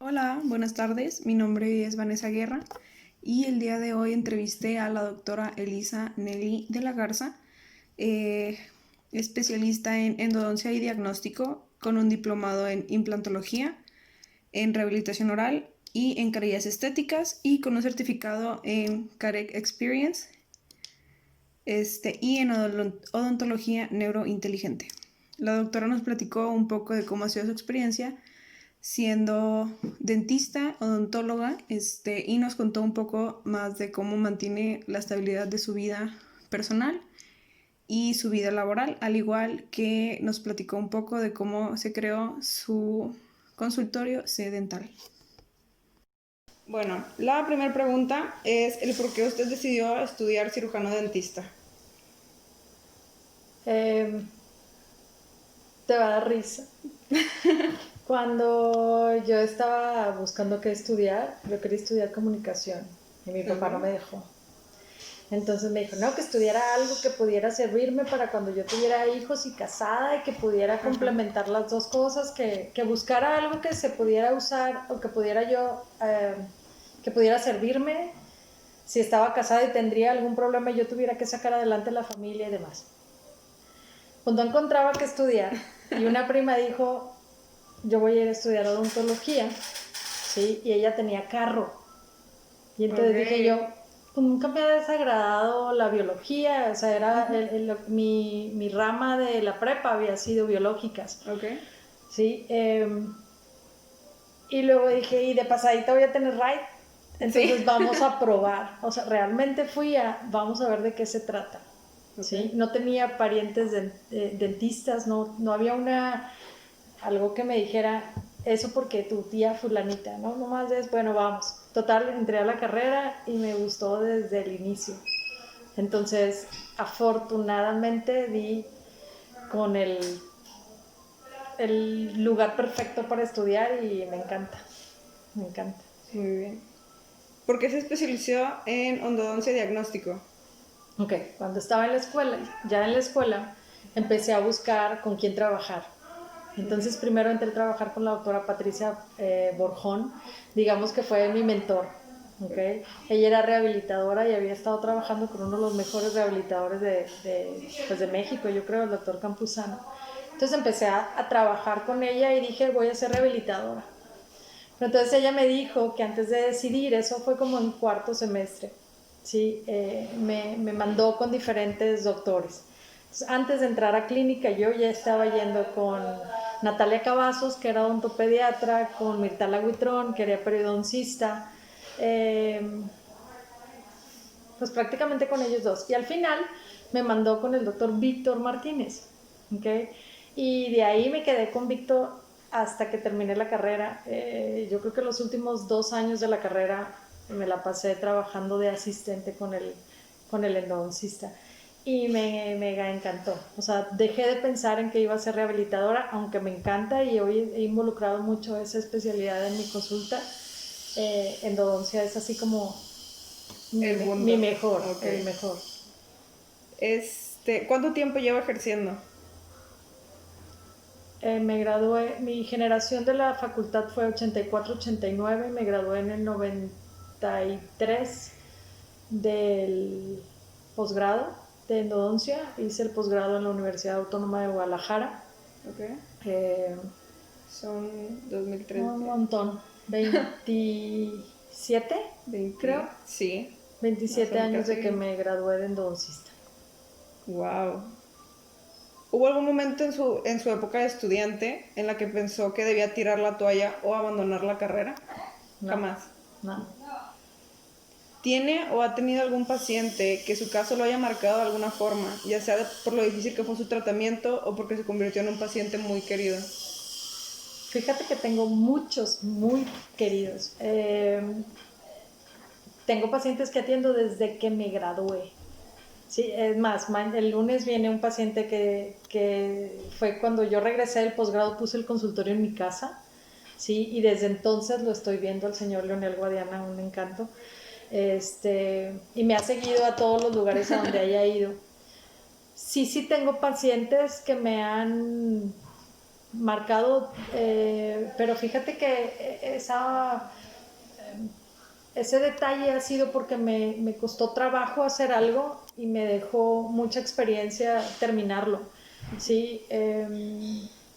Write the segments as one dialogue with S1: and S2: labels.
S1: Hola, buenas tardes. Mi nombre es Vanessa Guerra y el día de hoy entrevisté a la doctora Elisa Nelly de la Garza, eh, especialista en endodoncia y diagnóstico con un diplomado en implantología, en rehabilitación oral y en carillas estéticas y con un certificado en Carec Experience y en odontología neurointeligente. La doctora nos platicó un poco de cómo ha sido su experiencia siendo dentista, odontóloga, y nos contó un poco más de cómo mantiene la estabilidad de su vida personal y su vida laboral, al igual que nos platicó un poco de cómo se creó su consultorio dental. Bueno, la primera pregunta es el por qué usted decidió estudiar cirujano dentista.
S2: Eh, Te va a dar risa. Cuando yo estaba buscando qué estudiar, yo quería estudiar comunicación y mi papá no me dejó. Entonces me dijo, no, que estudiara algo que pudiera servirme para cuando yo tuviera hijos y casada y que pudiera complementar las dos cosas, que buscara algo que se pudiera usar o que pudiera yo, que pudiera servirme si estaba casada y tendría algún problema y yo tuviera que sacar adelante la familia y demás. Cuando encontraba que estudiar y una prima dijo, yo voy a ir a estudiar odontología, ¿sí? Y ella tenía carro. Y entonces dije yo, pues nunca me ha desagradado la biología, o sea, era mi rama de la prepa había sido biológicas, ¿sí? Y luego dije, y de pasadita voy a tener ride, entonces
S1: Sí.
S2: vamos a probar, o sea, realmente vamos a ver de qué se trata. ¿Sí? No tenía parientes dentistas, no había algo que me dijera eso porque tu tía fulanita, ¿no? Nomás es, bueno, vamos. Total, entré a la carrera y me gustó desde el inicio. Entonces, afortunadamente di con el lugar perfecto para estudiar y me encanta, me encanta.
S1: Muy bien. ¿Por qué se especializó en endodoncia diagnóstico?
S2: Ok, cuando estaba en la escuela, ya en la escuela, empecé a buscar con quién trabajar. Entonces primero entré a trabajar con la doctora Patricia Borjón, digamos que fue mi mentor. ¿Okay? Ella era rehabilitadora y había estado trabajando con uno de los mejores rehabilitadores de México, yo creo, el doctor Campuzano. Entonces empecé a trabajar con ella y dije, voy a ser rehabilitadora. Pero entonces ella me dijo que antes de decidir, eso fue como en cuarto semestre, ¿sí? Me mandó con diferentes doctores. Entonces, antes de entrar a clínica, yo ya estaba yendo con Natalia Cavazos, que era odontopediatra, con Mirtala Huitrón, que era periodoncista, pues prácticamente con ellos dos. Y al final me mandó con el doctor Víctor Martínez, ¿okay? Y de ahí me quedé con Víctor hasta que terminé la carrera. Yo creo que los últimos 2 años de la carrera me la pasé trabajando de asistente con el endodoncista y me mega encantó. O sea, dejé de pensar en que iba a ser rehabilitadora, aunque me encanta y hoy he involucrado mucho esa especialidad en mi consulta. Endodoncia es así como mi mejor,
S1: Okay.
S2: el mejor.
S1: ¿Cuánto tiempo lleva ejerciendo?
S2: Me gradué, mi generación de la facultad fue 84-89, me gradué en el 93 del posgrado de endodoncia, hice el posgrado en la Universidad Autónoma de Guadalajara.
S1: Okay.
S2: Eh,
S1: Son 2003.
S2: un montón, 27 creo,
S1: 20. Sí. No,
S2: 27
S1: son
S2: años de que
S1: casi.
S2: me gradué de endodoncista.
S1: Wow. ¿Hubo algún momento en su época de estudiante en la que pensó que debía tirar la toalla o abandonar la carrera?
S2: No,
S1: Jamás.
S2: no.
S1: ¿Tiene o ha tenido algún paciente que su caso lo haya marcado de alguna forma, ya sea por lo difícil que fue su tratamiento o porque se convirtió en un paciente muy querido?
S2: Fíjate que tengo muchos muy queridos. Tengo pacientes que atiendo desde que me gradué. Sí, es más, el lunes viene un paciente que fue cuando yo regresé del posgrado, puse el consultorio en mi casa, sí, y desde entonces lo estoy viendo al señor Leonel Guadiana, un encanto, y me ha seguido a todos los lugares a donde haya ido. Sí, sí tengo pacientes que me han marcado, pero fíjate que ese detalle ha sido porque me costó trabajo hacer algo y me dejó mucha experiencia terminarlo. Sí,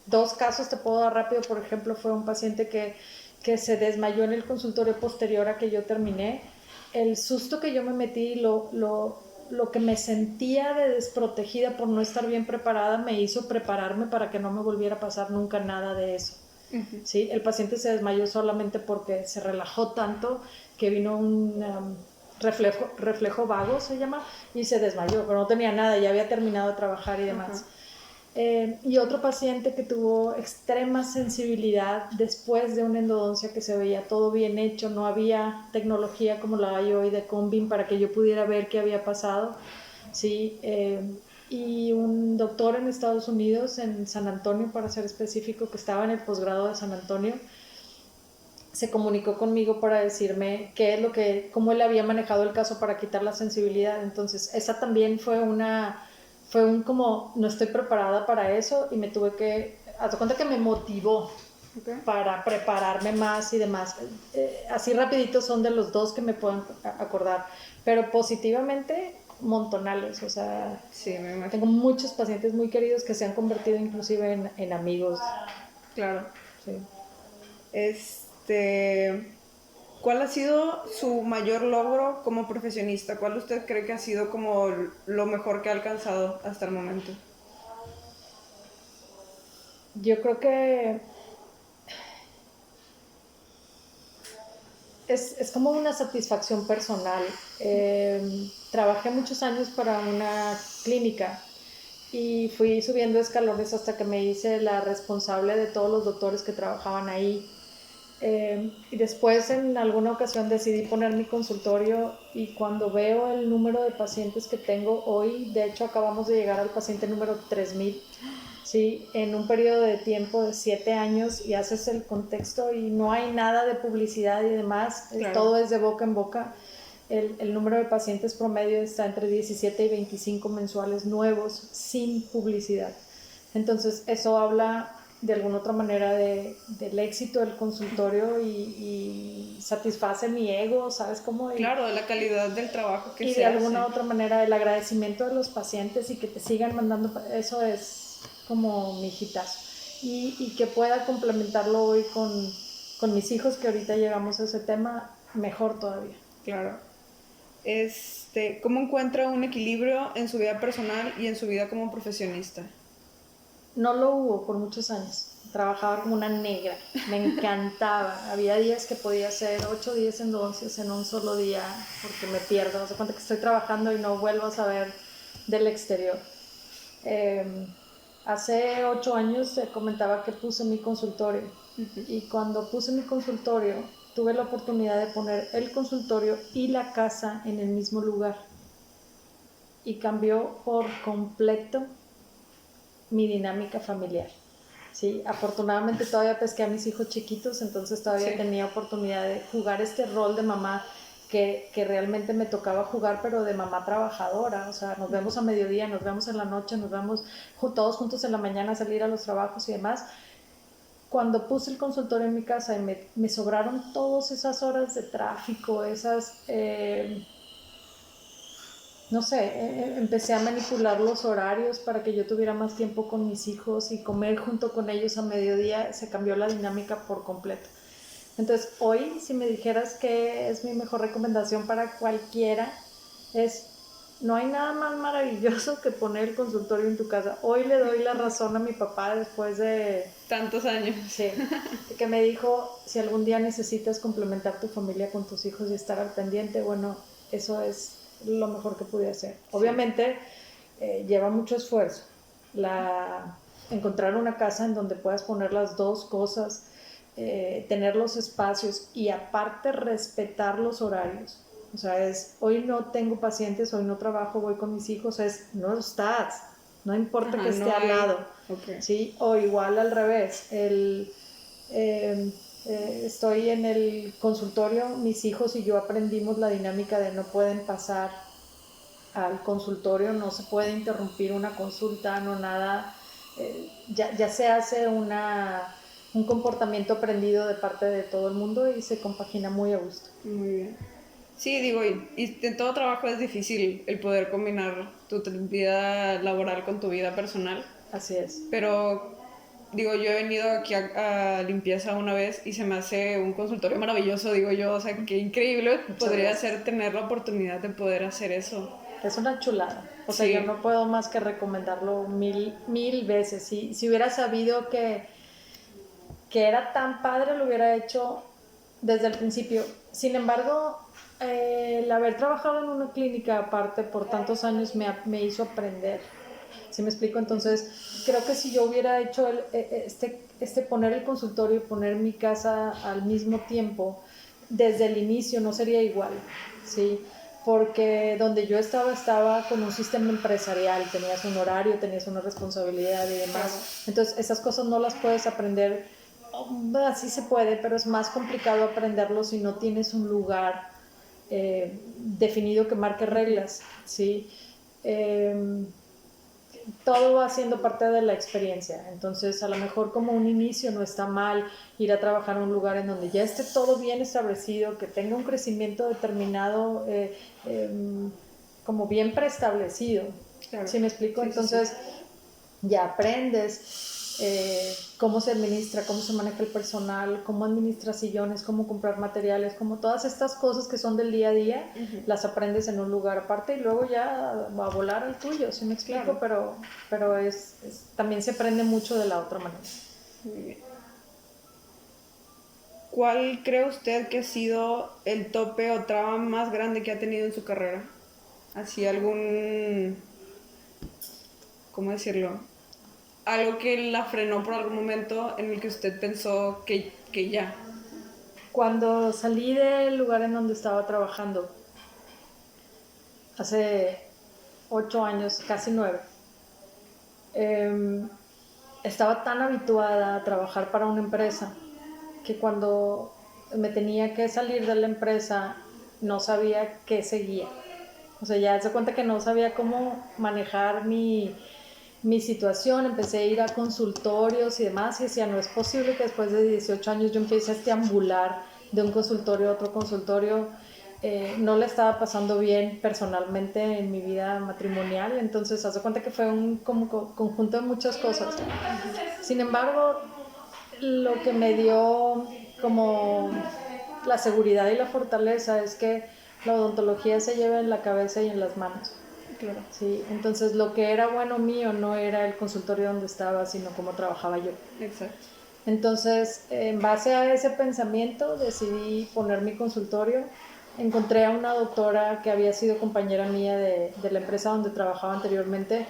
S2: dos casos te puedo dar rápido. Por ejemplo, fue un paciente que se desmayó en el consultorio posterior a que yo terminé. El susto que yo me metí, lo que me sentía de desprotegida por no estar bien preparada, me hizo prepararme para que no me volviera a pasar nunca nada de eso. ¿Sí? El paciente se desmayó solamente porque se relajó tanto que vino un reflejo vago, se llama, y se desmayó, pero no tenía nada, ya había terminado de trabajar y demás. Y otro paciente que tuvo extrema sensibilidad después de una endodoncia que se veía todo bien hecho, no había tecnología como la hay hoy de Combin para que yo pudiera ver qué había pasado, ¿sí? Y un doctor en Estados Unidos, en San Antonio para ser específico, que estaba en el posgrado de San Antonio, se comunicó conmigo para decirme cómo él había manejado el caso para quitar la sensibilidad. Entonces esa también fue un como no estoy preparada para eso, y me tuve que, haz cuenta que me motivó para prepararme más y demás. Así rapidito son de los dos que me pueden acordar, pero positivamente montonales, o sea,
S1: Sí, me imagino.
S2: tengo muchos pacientes muy queridos que se han convertido inclusive en amigos.
S1: Claro.
S2: Sí.
S1: ¿Cuál ha sido su mayor logro como profesionista? ¿Cuál usted cree que ha sido como lo mejor que ha alcanzado hasta el momento?
S2: Yo creo que es como una satisfacción personal. Trabajé muchos años para una clínica y fui subiendo escalones hasta que me hice la responsable de todos los doctores que trabajaban ahí. Y después en alguna ocasión decidí poner mi consultorio, y cuando veo el número de pacientes que tengo hoy, de hecho acabamos de llegar al paciente número 3000, ¿sí? En un periodo de tiempo de 7 años, y haces el contexto y no hay nada de publicidad y demás, claro. Todo es de boca en boca. El número de pacientes promedio está entre 17 y 25 mensuales nuevos sin publicidad. Entonces eso habla de alguna otra manera del éxito del consultorio y satisface mi ego, ¿sabes cómo?
S1: Claro, de la calidad del trabajo que se hace.
S2: Y de alguna otra manera el agradecimiento de los pacientes y que te sigan mandando, eso es como mi hitazo. Y que pueda complementarlo hoy con mis hijos, que ahorita llegamos a ese tema, mejor todavía.
S1: Claro. ¿Cómo encuentra un equilibrio en su vida personal y en su vida como profesionista?
S2: No lo hubo por muchos años. Trabajaba como una negra, me encantaba. Había días que podía hacer 8 días endodoncias en un solo día porque me pierdo. No sé cuánto que estoy trabajando y no vuelvo a saber del exterior. Hace 8 años te comentaba que puse mi consultorio. Y cuando puse mi consultorio tuve la oportunidad de poner el consultorio y la casa en el mismo lugar, y cambió por completo mi dinámica familiar. Sí, afortunadamente todavía pesqué a mis hijos chiquitos, entonces todavía tenía oportunidad de jugar este rol de mamá que realmente me tocaba jugar, pero de mamá trabajadora. O sea, nos vemos a mediodía, nos vemos en la noche, nos vemos todos juntos en la mañana a salir a los trabajos y demás. Cuando puse el consultorio en mi casa y me sobraron todas esas horas de tráfico, no sé, empecé a manipular los horarios para que yo tuviera más tiempo con mis hijos y comer junto con ellos a mediodía. Se cambió la dinámica por completo. Entonces hoy, si me dijeras que es mi mejor recomendación para cualquiera, no hay nada más maravilloso que poner el consultorio en tu casa. Hoy le doy la razón a mi papá después de
S1: tantos años.
S2: Sí, que me dijo, si algún día necesitas complementar tu familia con tus hijos y estar al pendiente, bueno, eso es lo mejor que pude hacer. Sí. Obviamente lleva mucho esfuerzo encontrar una casa en donde puedas poner las dos cosas, tener los espacios y aparte respetar los horarios. O sea, hoy no tengo pacientes, hoy no trabajo, voy con mis hijos, no estás, no importa que esté al lado.
S1: Okay.
S2: ¿Sí? O igual al revés, estoy en el consultorio, mis hijos y yo aprendimos la dinámica de no pueden pasar al consultorio, no se puede interrumpir una consulta, no nada. ya se hace un comportamiento aprendido de parte de todo el mundo y se compagina muy a gusto.
S1: Muy bien. Sí, digo, y en todo trabajo es difícil el poder combinar tu vida laboral con tu vida personal.
S2: Así es.
S1: Pero, digo, yo he venido aquí a limpieza una vez y se me hace un consultorio maravilloso, digo yo. O sea, qué increíble podría ser tener la oportunidad de poder hacer eso.
S2: Es una chulada. O sea,
S1: Sí.
S2: yo no puedo más que recomendarlo mil veces. Si hubiera sabido que era tan padre, lo hubiera hecho desde el principio. Sin embargo, el haber trabajado en una clínica aparte por tantos años me hizo aprender. ¿Sí me explico? Entonces, creo que si yo hubiera hecho poner el consultorio y poner mi casa al mismo tiempo, desde el inicio no sería igual, ¿sí? Porque donde yo estaba con un sistema empresarial, tenías un horario, tenías una responsabilidad y demás. Entonces, esas cosas no las puedes aprender, así se puede, pero es más complicado aprenderlo si no tienes un lugar definido que marque reglas, ¿sí? Todo va siendo parte de la experiencia. Entonces, a lo mejor como un inicio no está mal ir a trabajar en un lugar en donde ya esté todo bien establecido, que tenga un crecimiento determinado, como bien preestablecido. Claro. ¿Sí me explico? Sí, entonces, sí. Ya aprendes cómo se administra, cómo se maneja el personal, cómo administra sillones, cómo comprar materiales, como todas estas cosas que son del día a día, las aprendes en un lugar aparte y luego ya va a volar al tuyo, ¿sí me explico? Claro. Pero también se aprende mucho de la otra manera.
S1: Muy bien. ¿Cuál cree usted que ha sido el tope o traba más grande que ha tenido en su carrera? Así algún... ¿Cómo decirlo? Algo que la frenó por algún momento en el que usted pensó que ya.
S2: Cuando salí del lugar en donde estaba trabajando, hace 8 años, casi 9, estaba tan habituada a trabajar para una empresa que cuando me tenía que salir de la empresa no sabía qué seguía. O sea, ya se cuenta que no sabía cómo manejar mi situación. Empecé a ir a consultorios y demás y decía, no es posible que después de 18 años yo empiece a deambular de un consultorio a otro consultorio. No le estaba pasando bien personalmente en mi vida matrimonial, entonces haz de cuenta que fue un como conjunto de muchas cosas. Sin embargo, lo que me dio como la seguridad y la fortaleza es que la odontología se lleva en la cabeza y en las manos. Claro. Sí, entonces lo que era bueno mío no era el consultorio donde estaba, sino cómo trabajaba yo.
S1: Exacto.
S2: Entonces, en base a ese pensamiento, decidí poner mi consultorio. Encontré a una doctora que había sido compañera mía de la empresa donde trabajaba anteriormente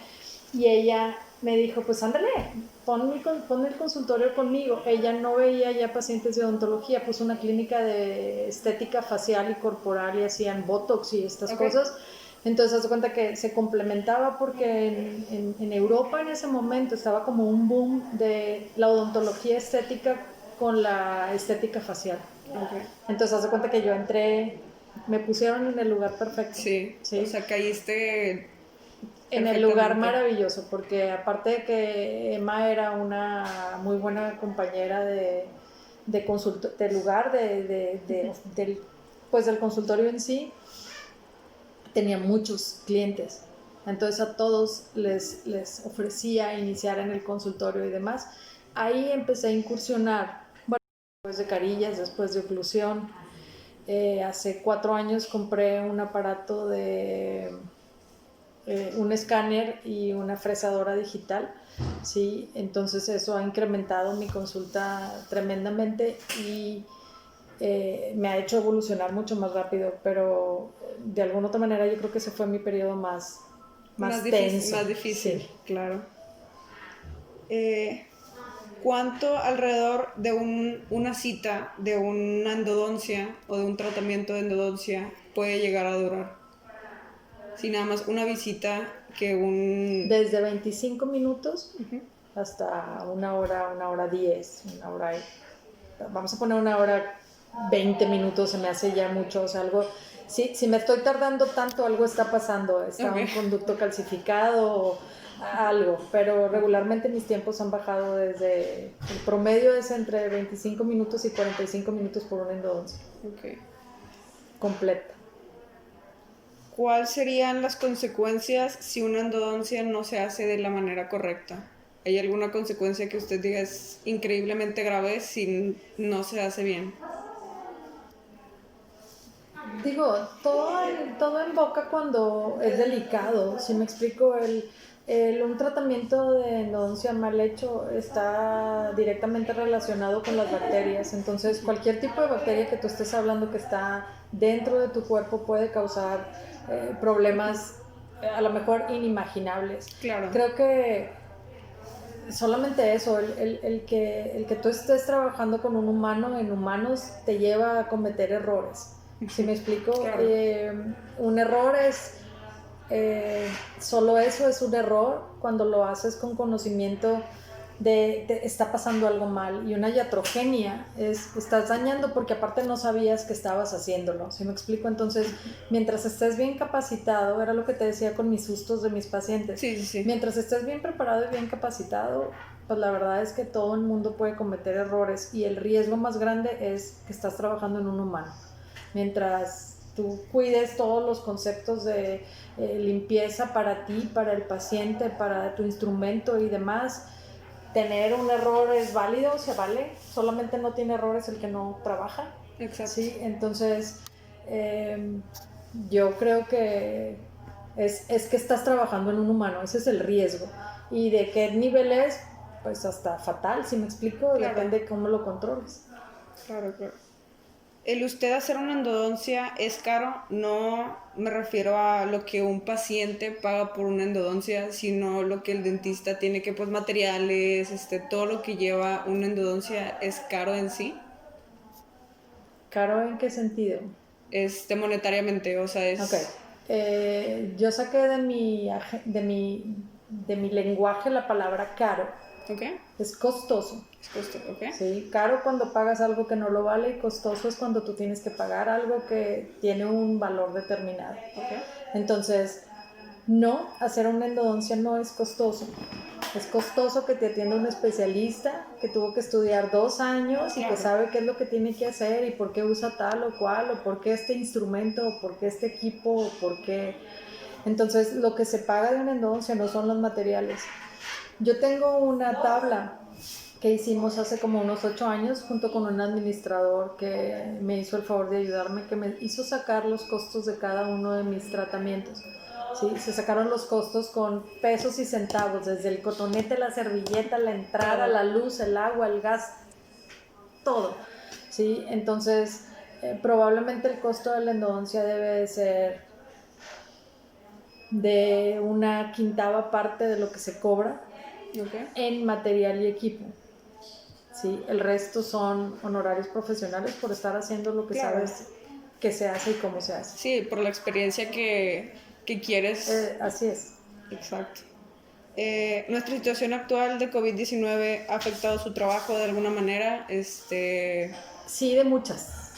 S2: y ella me dijo, pues ándale, pon el consultorio conmigo. Ella no veía ya pacientes de odontología, puso una clínica de estética facial y corporal y hacían botox y estas cosas. Entonces, haz cuenta que se complementaba porque en Europa en ese momento estaba como un boom de la odontología estética con la estética facial. Entonces, haz cuenta que yo entré, me pusieron en el lugar perfecto.
S1: Sí. O sea, caíste
S2: en el lugar maravilloso, porque aparte de que Emma era una muy buena compañera del lugar, pues del consultorio en sí, tenía muchos clientes. Entonces a todos les ofrecía iniciar en el consultorio y demás. Ahí empecé a incursionar, bueno, después de carillas, después de oclusión. Hace 4 años compré un aparato de un escáner y una fresadora digital, ¿sí? Entonces eso ha incrementado mi consulta tremendamente y me ha hecho evolucionar mucho más rápido, pero de alguna otra manera yo creo que ese fue mi periodo más tenso.
S1: Más difícil, sí. Claro. ¿Cuánto alrededor de una cita de una endodoncia o de un tratamiento de endodoncia puede llegar a durar? Si nada más una visita que
S2: Desde 25 minutos hasta 1 hora, 1 hora 10, 1 hora... Vamos a poner 1 hora 20 minutos, se me hace ya mucho, o sea, algo... Si me estoy tardando tanto, algo está pasando, está un conducto calcificado algo, pero regularmente mis tiempos han bajado desde, el promedio es entre 25 minutos y 45 minutos por una endodoncia.
S1: Ok.
S2: Completa.
S1: ¿Cuáles serían las consecuencias si una endodoncia no se hace de la manera correcta? ¿Hay alguna consecuencia que usted diga es increíblemente grave si no se hace bien?
S2: Digo, todo en boca cuando es delicado. Si me explico, un tratamiento de endodoncia mal hecho está directamente relacionado con las bacterias. Entonces, cualquier tipo de bacteria que tú estés hablando que está dentro de tu cuerpo puede causar problemas a lo mejor inimaginables.
S1: Claro.
S2: Creo que solamente eso, el que tú estés trabajando con un humano en humanos te lleva a cometer errores. ¿Sí me explico?
S1: Claro.
S2: Un error es, solo eso es un error cuando lo haces con conocimiento de está pasando algo mal, y una iatrogenia es estás dañando porque aparte no sabías que estabas haciéndolo. ¿Sí me explico? Entonces, mientras estés bien capacitado, era lo que te decía con mis sustos de mis pacientes,
S1: Sí.
S2: mientras estés bien preparado y bien capacitado, pues la verdad es que todo el mundo puede cometer errores, y el riesgo más grande es que estás trabajando en un humano. Mientras tú cuides todos los conceptos de limpieza para ti, para el paciente, para tu instrumento y demás, tener un error es válido, se vale, solamente no tiene errores el que no trabaja.
S1: Exacto.
S2: ¿Sí? Entonces, yo creo que es que estás trabajando en un humano, ese es el riesgo. ¿Y de qué nivel es? Pues hasta fatal, si me explico,
S1: Claro.
S2: depende de cómo lo controles.
S1: Claro. El usted hacer una endodoncia es caro, no me refiero a lo que un paciente paga por una endodoncia, sino lo que el dentista tiene que, pues, materiales, todo lo que lleva una endodoncia es caro en sí.
S2: ¿Caro en qué sentido?
S1: Monetariamente, o sea, es...
S2: Ok. Yo saqué de mi lenguaje la palabra caro.
S1: ¿Ok?
S2: Es costoso.
S1: Es costo, ¿ok?
S2: Sí, caro cuando pagas algo que no lo vale, y costoso es cuando tú tienes que pagar algo que tiene un valor determinado.
S1: Ok.
S2: Entonces, no, hacer una endodoncia no es costoso. Es costoso que te atienda un especialista que tuvo que estudiar 2 años y
S1: Claro.
S2: que sabe qué es lo que tiene que hacer y por qué usa tal o cual, o por qué este instrumento, o por qué este equipo, o por qué. Entonces, lo que se paga de una endodoncia no son los materiales. Yo tengo una tabla que hicimos hace como unos 8 años junto con un administrador que me hizo el favor de ayudarme, que me hizo sacar los costos de cada uno de mis tratamientos. ¿Sí? Se sacaron los costos con pesos y centavos, desde el cotonete, la servilleta, la entrada, la luz, el agua, el gas, todo. ¿Sí? Entonces, probablemente el costo de la endodoncia debe ser de una quintava parte de lo que se cobra en material y equipo. Sí, el resto son honorarios profesionales por estar haciendo lo que sabes que se hace y cómo se hace.
S1: Sí, por la experiencia que quieres.
S2: Así es.
S1: Exacto. ¿Nuestra situación actual de COVID-19 ha afectado su trabajo de alguna manera?
S2: Sí, de muchas.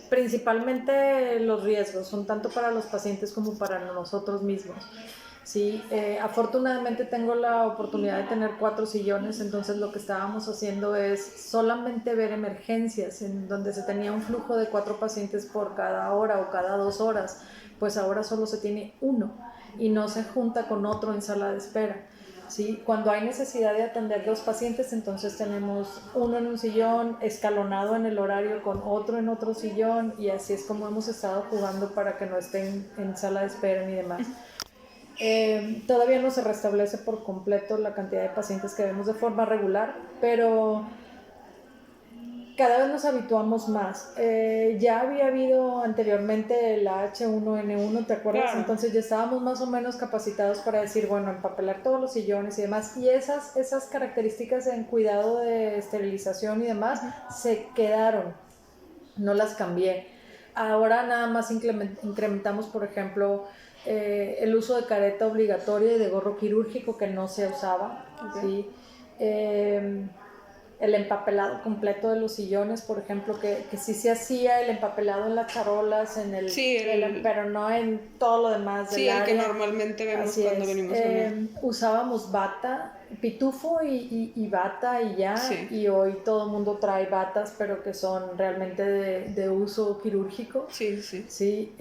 S2: Principalmente los riesgos, son tanto para los pacientes como para nosotros mismos. Sí, afortunadamente tengo la oportunidad de tener 4 sillones, entonces lo que estábamos haciendo es solamente ver emergencias en donde se tenía un flujo de 4 pacientes por cada hora o cada 2 horas, pues ahora solo se tiene uno y no se junta con otro en sala de espera. ¿Sí? Cuando hay necesidad de atender 2 pacientes, entonces tenemos uno en un sillón, escalonado en el horario con otro en otro sillón, y así es como hemos estado jugando para que no estén en sala de espera ni demás. Todavía no se restablece por completo la cantidad de pacientes que vemos de forma regular, pero cada vez nos habituamos más. Ya había habido anteriormente el H1N1, ¿te acuerdas?
S1: Claro.
S2: Entonces ya estábamos más o menos capacitados para decir, bueno, empapelar todos los sillones y demás. Y esas características en cuidado de esterilización y demás se quedaron, no las cambié. Ahora nada más incrementamos, por ejemplo, el uso de careta obligatoria y de gorro quirúrgico que no se usaba. ¿Sí? el empapelado completo de los sillones, por ejemplo, que sí se hacía el empapelado en las charolas,
S1: Sí,
S2: pero no en todo lo demás del
S1: sí, el que
S2: área.
S1: normalmente vemos
S2: Así
S1: cuando
S2: es.
S1: venimos a México.
S2: Usábamos bata, pitufo y bata y ya,
S1: Sí.
S2: y hoy todo el mundo trae batas, pero que son realmente de uso quirúrgico.
S1: Sí, sí.
S2: Sí,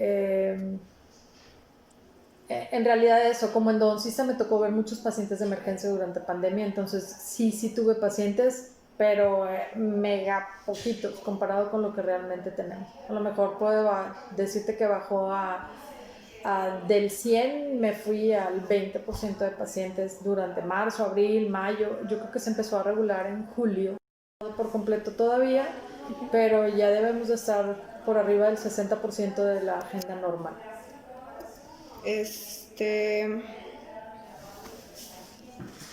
S2: en realidad eso, como endodoncista me tocó ver muchos pacientes de emergencia durante pandemia, entonces sí tuve pacientes, pero mega poquitos comparado con lo que realmente tenemos. A lo mejor puedo decirte que bajó del 100 me fui al 20% de pacientes durante marzo, abril, mayo. Yo creo que se empezó a regular en julio, no por completo todavía, pero ya debemos de estar por arriba del 60% de la agenda normal.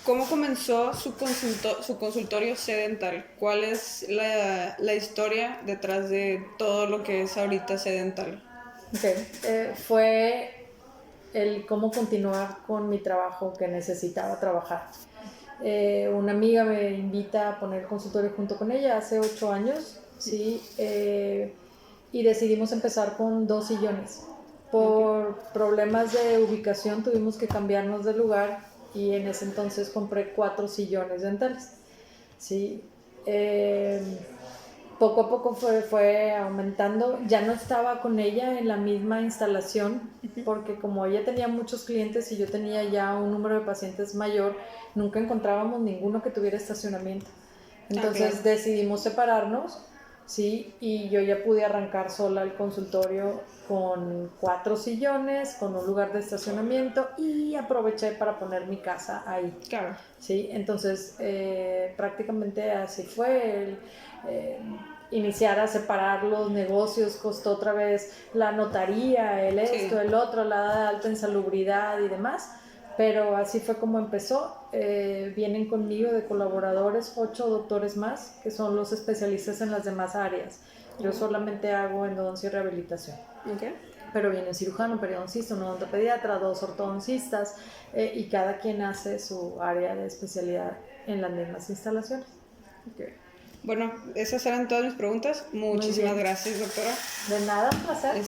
S1: ¿Cómo comenzó su consultorio C-Dental? ¿Cuál es la historia detrás de todo lo que es ahorita C-Dental?
S2: Okay. Fue el cómo continuar con mi trabajo que necesitaba trabajar. Una amiga me invita a poner consultorio junto con ella hace 8 años, ¿sí? Y decidimos empezar con 2 sillones. Por problemas de ubicación tuvimos que cambiarnos de lugar y en ese entonces compré 4 sillones dentales, ¿sí? Poco a poco fue aumentando. Ya no estaba con ella en la misma instalación porque como ella tenía muchos clientes y yo tenía ya un número de pacientes mayor, nunca encontrábamos ninguno que tuviera estacionamiento. Entonces
S1: claro.
S2: decidimos separarnos, ¿sí? Y yo ya pude arrancar sola el consultorio con 4 sillones, con un lugar de estacionamiento y aproveché para poner mi casa ahí.
S1: Claro.
S2: ¿Sí? Entonces prácticamente así fue. Iniciar a separar los negocios costó otra vez la notaría, el esto, el otro, la de alta insalubridad y demás, pero así fue como empezó. Vienen conmigo de colaboradores 8 doctores más que son los especialistas en las demás áreas. Yo solamente hago endodoncia y rehabilitación.
S1: Okay.
S2: Pero viene un cirujano, un periodoncista, un odontopediatra, 2 ortodoncistas, y cada quien hace su área de especialidad en las mismas instalaciones.
S1: Okay. Bueno, esas eran todas mis preguntas. Muchísimas gracias, doctora.
S2: De nada, un placer.